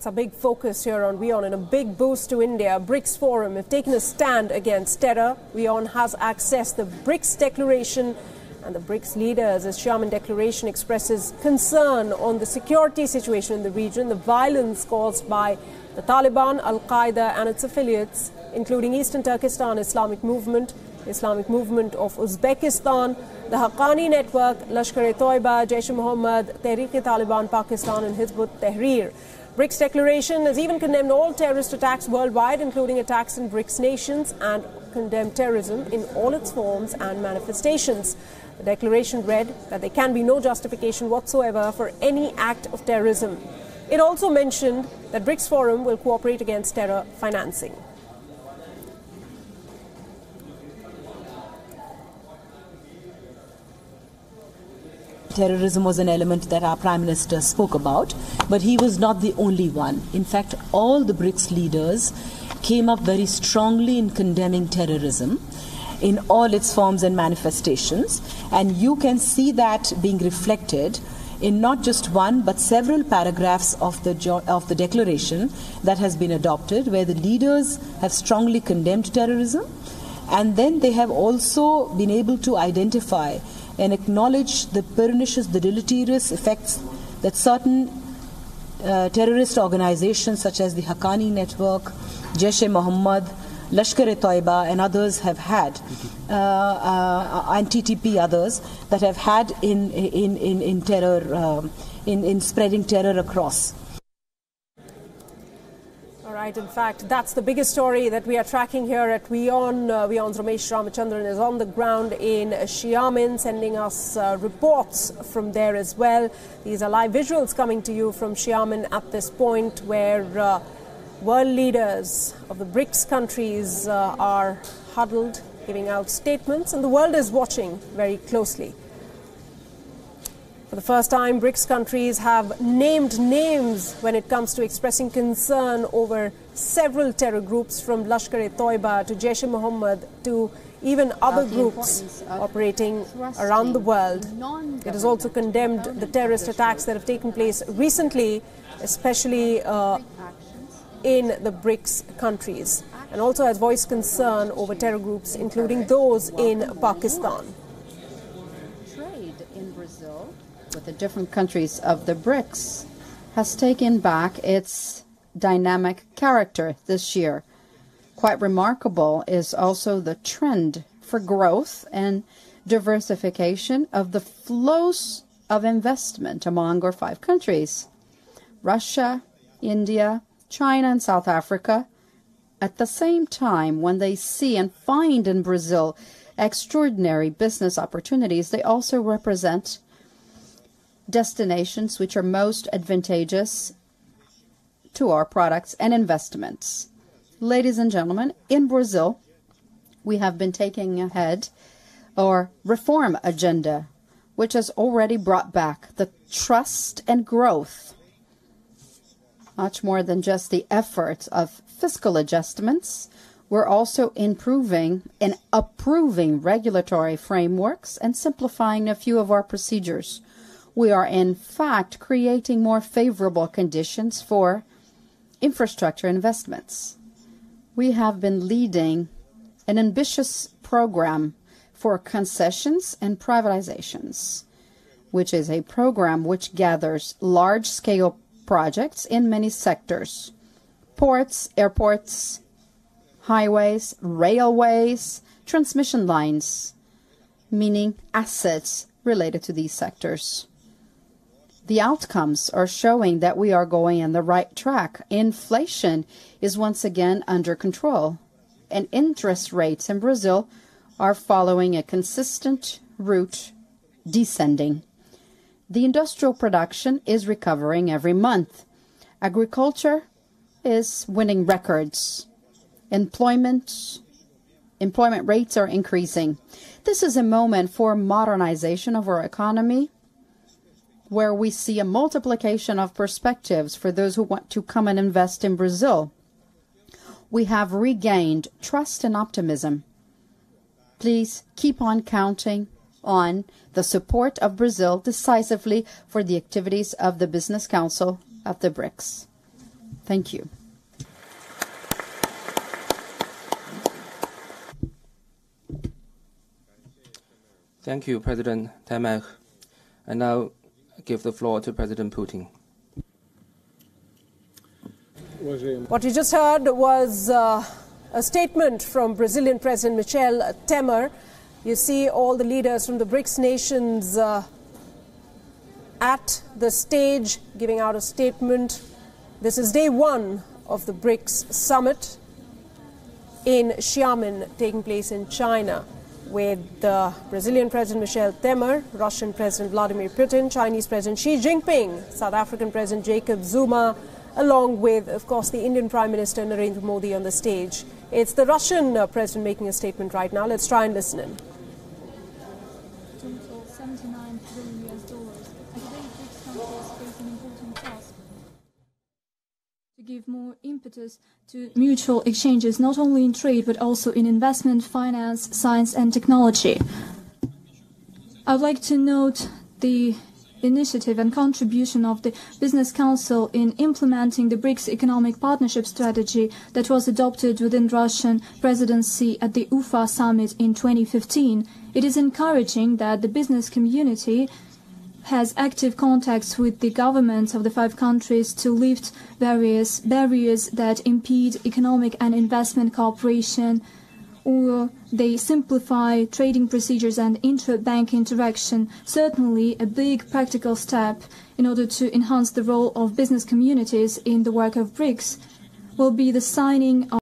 That's a big focus here on WION, and a big boost to India. BRICS Forum have taken a stand against terror. WION has accessed the BRICS declaration and the BRICS leaders. As Xiamen declaration expresses concern on the security situation in the region, the violence caused by the Taliban, Al-Qaeda and its affiliates, including Eastern Turkestan Islamic Movement of Uzbekistan, the Haqqani Network, Lashkar-e-Toiba, Jaish-e-Mohammed, Tehreek-e-Taliban Pakistan and Hizb ut-Tahrir. BRICS declaration has even condemned all terrorist attacks worldwide, including attacks in BRICS nations, and condemned terrorism in all its forms and manifestations. The declaration read that there can be no justification whatsoever for any act of terrorism. It also mentioned that BRICS Forum will cooperate against terror financing. Terrorism was an element that our Prime Minister spoke about, but he was not the only one. In fact, all the BRICS leaders came up very strongly in condemning terrorism in all its forms and manifestations, and you can see that being reflected in not just one but several paragraphs of the declaration that has been adopted, where the leaders have strongly condemned terrorism, and then they have also been able to identify and acknowledge the pernicious, the deleterious effects that certain terrorist organizations such as the Haqqani Network, Jaish-e-Mohammed, Lashkar-e-Toiba and others have had, and TTP others, that have had in terror, in spreading terror across. Right, in fact, that's the biggest story that we are tracking here at WION. WION's Ramesh Ramachandran is on the ground in Xiamen, sending us reports from there as well. These are live visuals coming to you from Xiamen at this point, where world leaders of the BRICS countries are huddled, giving out statements, and the world is watching very closely. For the first time, BRICS countries have named names when it comes to expressing concern over several terror groups, from Lashkar-e-Toiba to Jaish-e-Mohammed to even other groups operating around the world. It has also condemned the terrorist attacks that have taken place recently, especially in the BRICS countries, and also has voiced concern over terror groups, including those in Pakistan. Trade in Brazil with the different countries of the BRICS has taken back its dynamic character this year. Quite remarkable is also the trend for growth and diversification of the flows of investment among our 5 countries: Russia, India, China and South Africa. At the same time, when they see and find in Brazil extraordinary business opportunities, they also represent destinations which are most advantageous to our products and investments. Ladies and gentlemen, in Brazil, we have been taking ahead our reform agenda, which has already brought back the trust and growth. Much more than just the efforts of fiscal adjustments, we're also improving and approving regulatory frameworks and simplifying a few of our procedures. We are, in fact, creating more favorable conditions for infrastructure investments. We have been leading an ambitious program for concessions and privatizations, which is a program which gathers large-scale projects in many sectors: ports, airports, highways, railways, transmission lines, meaning assets related to these sectors. The outcomes are showing that we are going in the right track. Inflation is once again under control, and interest rates in Brazil are following a consistent route, descending. The industrial production is recovering every month. Agriculture is winning records. Employment rates are increasing. This is a moment for modernization of our economy, where we see a multiplication of perspectives for those who want to come and invest in Brazil. We have regained trust and optimism. Please keep on counting on the support of Brazil decisively for the activities of the Business Council of the BRICS. Thank you. Thank you, President Tamak. I now give the floor to President Putin. What you just heard was a statement from Brazilian President Michel Temer. You see all the leaders from the BRICS nations at the stage giving out a statement. This is day one of the BRICS summit in Xiamen, taking place in China, with Brazilian President Michel Temer, Russian President Vladimir Putin, Chinese President Xi Jinping, South African President Jacob Zuma, along with, of course, the Indian Prime Minister Narendra Modi on the stage. It's the Russian president making a statement right now. Let's try and listen in. Total $79 billion. And today, BRICS countries face an important task to give more impetus to mutual exchanges, not only in trade, but also in investment, finance, science, and technology. I would like to note the initiative and contribution of the Business Council in implementing the BRICS economic partnership strategy that was adopted within Russian presidency at the Ufa summit in 2015. It is encouraging that the business community has active contacts with the governments of the 5 countries to lift various barriers that impede economic and investment cooperation, or they simplify trading procedures and inter-bank interaction. Certainly a big practical step in order to enhance the role of business communities in the work of BRICS will be the signing of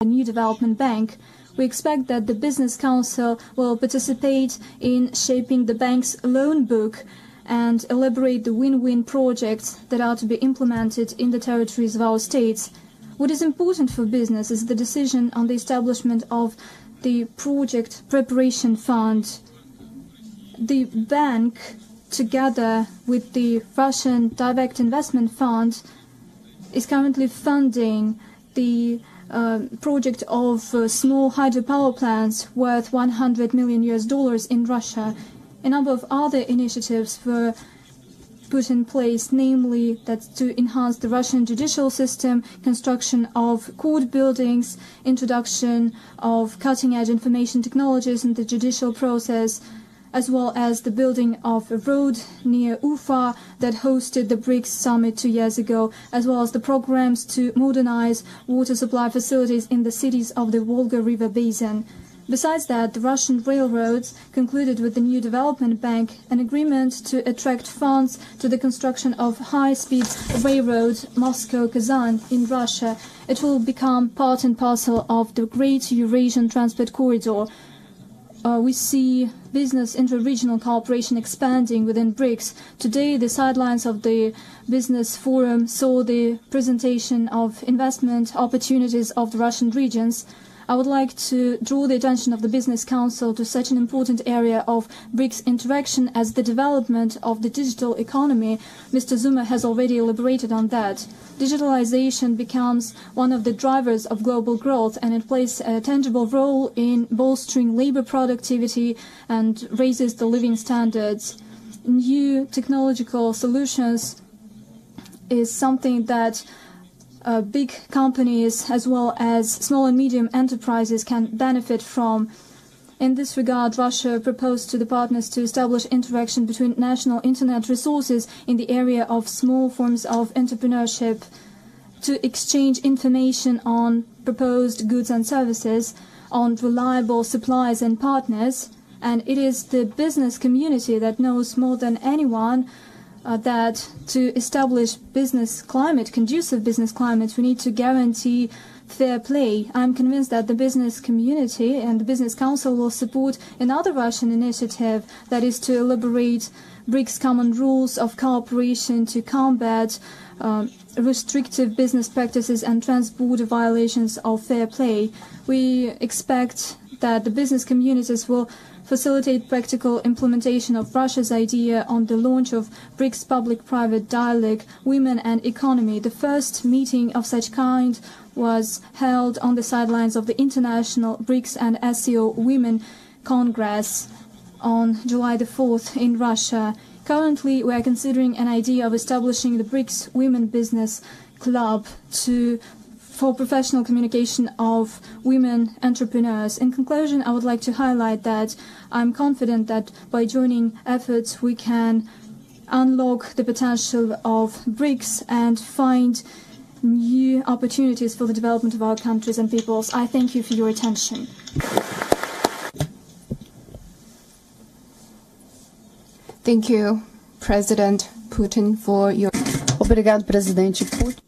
a new development bank. We expect that the Business Council will participate in shaping the bank's loan book and elaborate the win-win projects that are to be implemented in the territories of our states. What is important for business is the decision on the establishment of the Project Preparation Fund. The bank, together with the Russian Direct Investment Fund, is currently funding the project of small hydropower plants worth $100 million in Russia. A number of other initiatives were put in place, namely that to enhance the Russian judicial system, construction of court buildings, introduction of cutting-edge information technologies in the judicial process, as well as the building of a road near Ufa that hosted the BRICS summit 2 years ago, as well as the programs to modernize water supply facilities in the cities of the Volga River basin. Besides that, the Russian railroads concluded with the new development bank an agreement to attract funds to the construction of high-speed railroad Moscow-Kazan in Russia. It will become part and parcel of the Great Eurasian Transport Corridor. We see business inter-regional cooperation expanding within BRICS. Today, the sidelines of the business forum saw the presentation of investment opportunities of the Russian regions. I would like to draw the attention of the Business Council to such an important area of BRICS interaction as the development of the digital economy. Mr. Zuma has already elaborated on that. Digitalization becomes one of the drivers of global growth, and it plays a tangible role in bolstering labor productivity and raises the living standards. New technological solutions is something that big companies as well as small and medium enterprises can benefit from. In this regard, Russia proposed to the partners to establish interaction between national internet resources in the area of small forms of entrepreneurship, to exchange information on proposed goods and services, on reliable suppliers and partners. And it is the business community that knows more than anyone that to establish business climate, conducive business climate, we need to guarantee fair play. I'm convinced that the business community and the Business Council will support another Russian initiative, that is to elaborate BRICS common rules of cooperation to combat restrictive business practices and trans-border violations of fair play. We expect that the business communities will facilitate practical implementation of Russia's idea on the launch of BRICS public-private dialogue, Women and Economy. The first meeting of such kind was held on the sidelines of the International BRICS and SCO Women Congress on July the 4th in Russia. Currently, we are considering an idea of establishing the BRICS Women Business Club for professional communication of women entrepreneurs. In conclusion, I would like to highlight that I'm confident that by joining efforts we can unlock the potential of BRICS and find new opportunities for the development of our countries and peoples. I thank you for your attention. Thank you, President Putin, for your... Obrigado, Presidente Putin.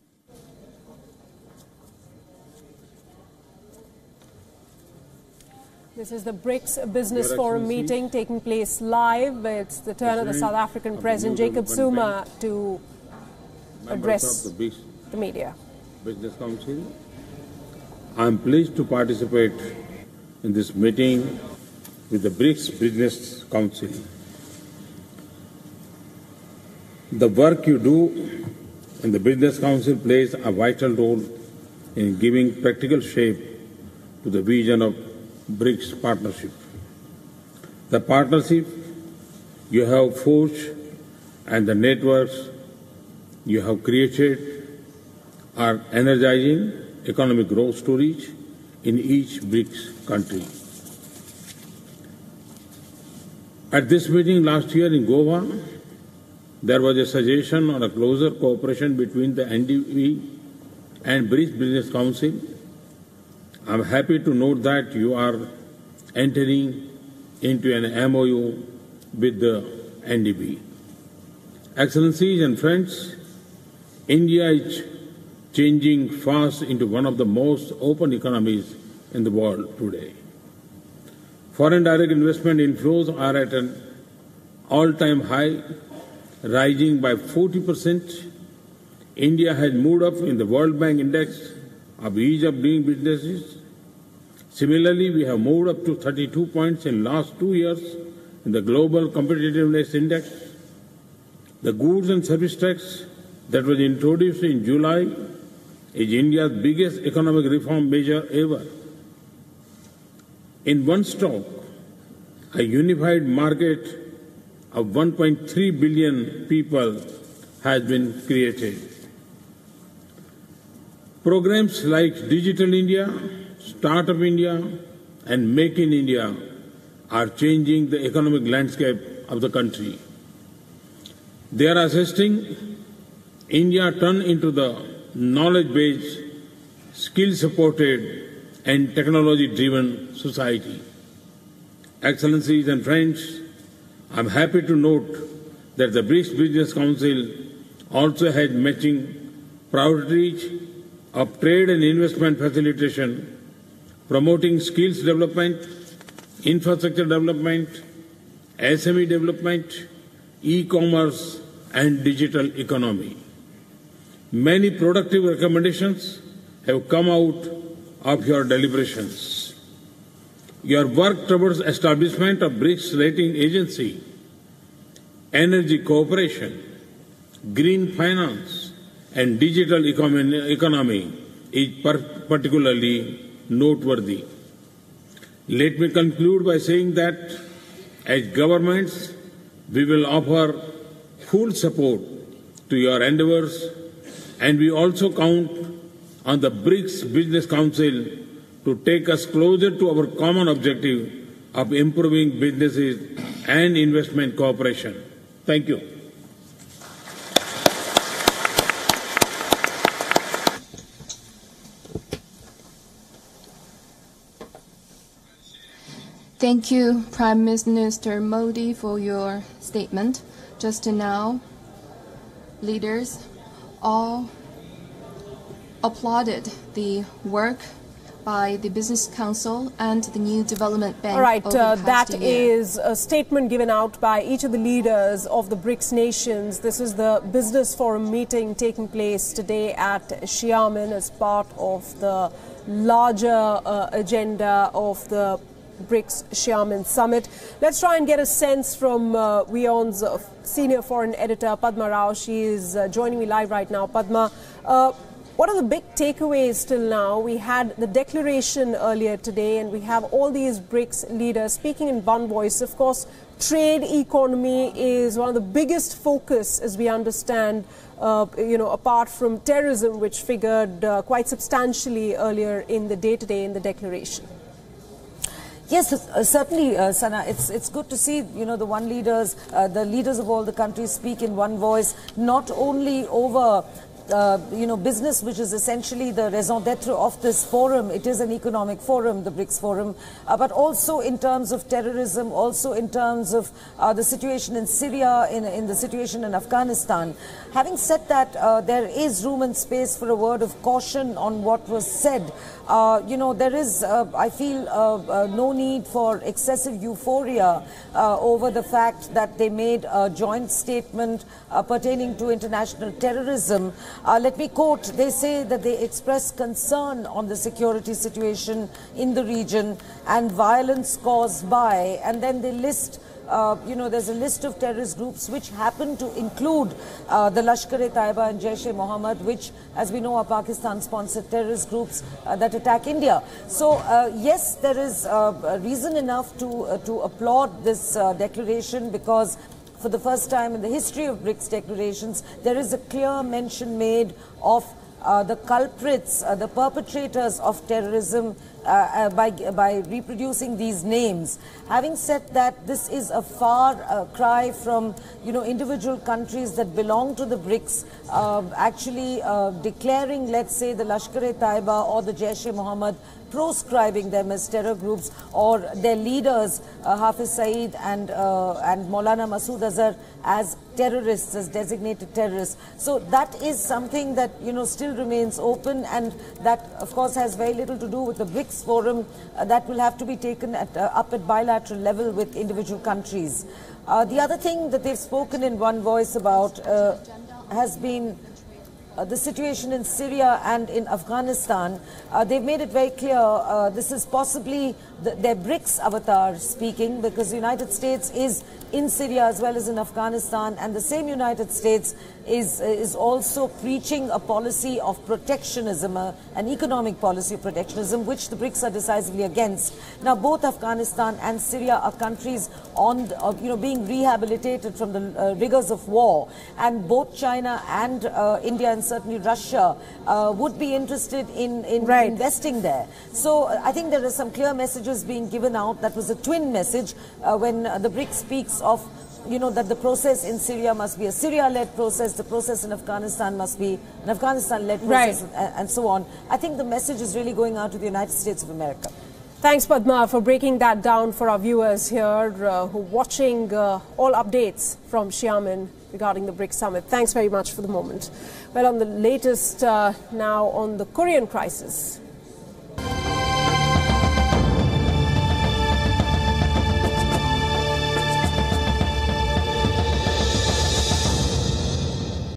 This is the BRICS Business Forum meeting taking place live. It's the turn of the South African President Jacob Zuma to address the media. Business Council. I am pleased to participate in this meeting with the BRICS Business Council. The work you do in the Business Council plays a vital role in giving practical shape to the vision of BRICS partnership. The partnership you have forged and the networks you have created are energizing economic growth stories in each BRICS country. At this meeting last year in Goa, there was a suggestion on a closer cooperation between the NDB and BRICS Business Council. I am happy to note that you are entering into an MOU with the NDB. Excellencies and friends, India is changing fast into one of the most open economies in the world today. Foreign direct investment inflows are at an all-time high, rising by 40%. India has moved up in the World Bank Index of ease of doing businesses. Similarly, we have moved up to 32 points in last 2 years in the Global Competitiveness Index. The goods and service tax that was introduced in July is India's biggest economic reform measure ever. In one stroke, a unified market of 1.3 billion people has been created. Programs like Digital India, Startup India, and Make in India are changing the economic landscape of the country. They are assisting India turn into the knowledge-based, skill-supported, and technology-driven society. Excellencies and friends, I am happy to note that the BRICS Business Council also has matching priorities of trade and investment facilitation, promoting skills development, infrastructure development, SME development, e-commerce, and digital economy. Many productive recommendations have come out of your deliberations. Your work towards establishment of BRICS rating agency, energy cooperation, green finance, and digital economy is particularly noteworthy. Let me conclude by saying that as governments, we will offer full support to your endeavors, and we also count on the BRICS Business Council to take us closer to our common objective of improving businesses and investment cooperation. Thank you. Thank you, Prime Minister Modi, for your statement. Just now, leaders all applauded the work by the Business Council and the new Development Bank. All right, that is a statement given out by each of the leaders of the BRICS nations. This is the Business Forum meeting taking place today at Xiamen as part of the larger agenda of the BRICS Xiamen Summit. Let's try and get a sense from WION's senior foreign editor, Padma Rao. She is joining me live right now. Padma, What are the big takeaways till now? We had the declaration earlier today, and we have all these BRICS leaders speaking in one voice. Of course, trade economy is one of the biggest focus, as we understand, apart from terrorism, which figured quite substantially earlier in the day today in the declaration. Yes, certainly, Sana. It's good to see, the leaders of all the countries speak in one voice, not only over business, which is essentially the raison d'etre of this forum. It is an economic forum, the BRICS forum, but also in terms of terrorism, also in terms of the situation in Syria, in the situation in Afghanistan. Having said that, there is room and space for a word of caution on what was said. There is, I feel, no need for excessive euphoria over the fact that they made a joint statement pertaining to international terrorism. Let me quote, they say that they express concern on the security situation in the region and violence caused by, and then they list there's a list of terrorist groups which happen to include the Lashkar-e-Taiba and Jaish-e-Mohammed, which, as we know, are Pakistan-sponsored terrorist groups that attack India. So, yes, there is reason enough to applaud this declaration, because for the first time in the history of BRICS declarations, there is a clear mention made of the culprits, the perpetrators of terrorism by reproducing these names. Having said that, this is a far cry from individual countries that belong to the BRICS actually declaring, let's say, the Lashkar-e-Taiba or the Jaish-e-Mohammed, proscribing them as terror groups, or their leaders Hafiz Saeed and Maulana Masood Azhar as terrorists, as designated terrorists. So that is something that still remains open, and that of course has very little to do with the BRICS forum. That will have to be taken up at bilateral level with individual countries. The other thing that they've spoken in one voice about has been the situation in Syria and in Afghanistan. They've made it very clear this is possibly their BRICS avatar speaking, because the United States is in Syria as well as in Afghanistan, and the same United States is also preaching a policy of protectionism, an economic policy of protectionism, which the BRICS are decisively against. Now, both Afghanistan and Syria are countries on being rehabilitated from the rigors of war, and both China and India and certainly Russia would be interested in investing there. So I think there are some clear messages being given out. That was a twin message when the BRICS speaks of that the process in Syria must be a Syria-led process, the process in Afghanistan must be an Afghanistan-led process, and so on. I think the message is really going out to the United States of America. Thanks, Padma, for breaking that down for our viewers here who are watching all updates from Xiamen regarding the BRICS summit. Thanks very much for the moment. Well, on the latest now on the Korean crisis.